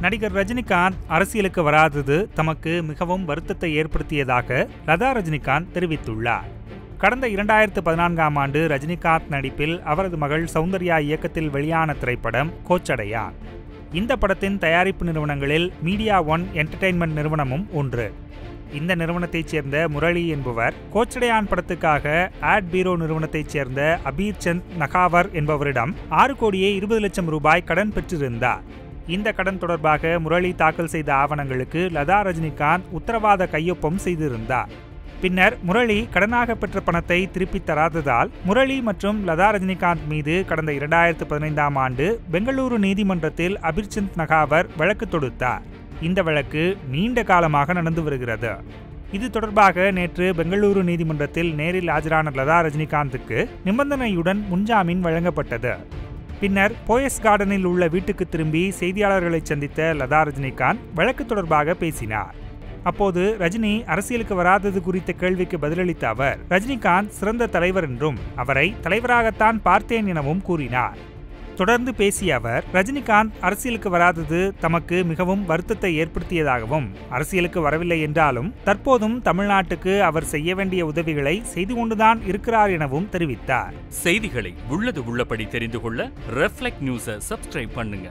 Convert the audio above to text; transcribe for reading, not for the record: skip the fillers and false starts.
நடிகர் ரஜினிகாந்த் அரசியலுக்கு வராதது தமக்கு மிகவும் வருத்தத்தை ஏற்படுத்தியதாக லதா ரஜினிகாந்த் தெரிவித்துள்ளார். கடந்த 2014ஆம் ஆண்டு ரஜினிகாந்த் நடிப்பில் அவரது மகள் சௌந்தர்யா இயக்கத்தில் வெளியான திரைப்படம் கோச்சடையான். இந்த படத்தின் தயாரிப்பு நிறுவனங்களில் மீடியா ஒன் என்டர்டெயின்மெண்ட் நிறுவனமும் ஒன்று. இந்த நிறுவனத்தைச் சேர்ந்த முரளி என்பவர் கோச்சடையான் படத்துக்காக ஆட் பீரோ நிறுவனத்தைச் சேர்ந்த அபீர்சந்த் நகாவர் என்பவரிடம் 6 கோடியே 20 லட்சம் ரூபாய் கடன் பெற்றிருந்தார். இந்த கடன் தொடர்பாக முரளி தாக்கல் செய்த ஆவணங்களுக்கு லதா ரஜினிகாந்த் உத்தரவாத கையொப்பம் செய்திருந்தார். பின்னர் முரளி கடனாக பெற்ற பணத்தை திருப்பித் தராததால் முரளி மற்றும் லதா ரஜினிகாந்த் மீது கடந்த 2015ஆம் ஆண்டு பெங்களூரு நீதிமன்றத்தில் அபீர்சந்த் நகாவர் வழக்கு தொடுத்தார். இந்த வழக்கு நீண்ட காலமாக நடந்து வருகிறது. இது தொடர்பாக நேற்று பெங்களூரு நீதிமன்றத்தில் நேரில் ஆஜரான லதா ரஜினிகாந்துக்கு நிபந்தனையுடன் முன்ஜாமீன் வழங்கப்பட்டது. பின்னர் போயஸ் கார்டனில் உள்ள வீட்டுக்கு திரும்பி செய்தியாளர்களை சந்தித்த லதா ரஜினிகாந்த் வழக்கு தொடர்பாக பேசினார். அப்போது ரஜினி அரசியலுக்கு வராதது குறித்த கேள்விக்கு பதிலளித்த அவர், ரஜினிகாந்த் சிறந்த தலைவர் என்றும் அவரை தலைவராகத்தான் பார்த்தேன் எனவும் கூறினார். தொடர்ந்து பேசிய அவர், ரஜினிகாந்த் அரசியலுக்கு வராதது தமக்கு மிகவும் வருத்தத்தை ஏற்படுத்தியதாகவும், அரசியலுக்கு வரவில்லை என்றாலும் தற்போதும் தமிழ்நாட்டுக்கு அவர் செய்ய வேண்டிய உதவிகளை செய்து கொண்டுதான் இருக்கிறார் எனவும் தெரிவித்தார். செய்திகளை உள்ளது உள்ளபடி தெரிந்து கொள்ள ரெஃப்ளெக்ட் நியூஸை சப்ஸ்கிரைப் பண்ணுங்க.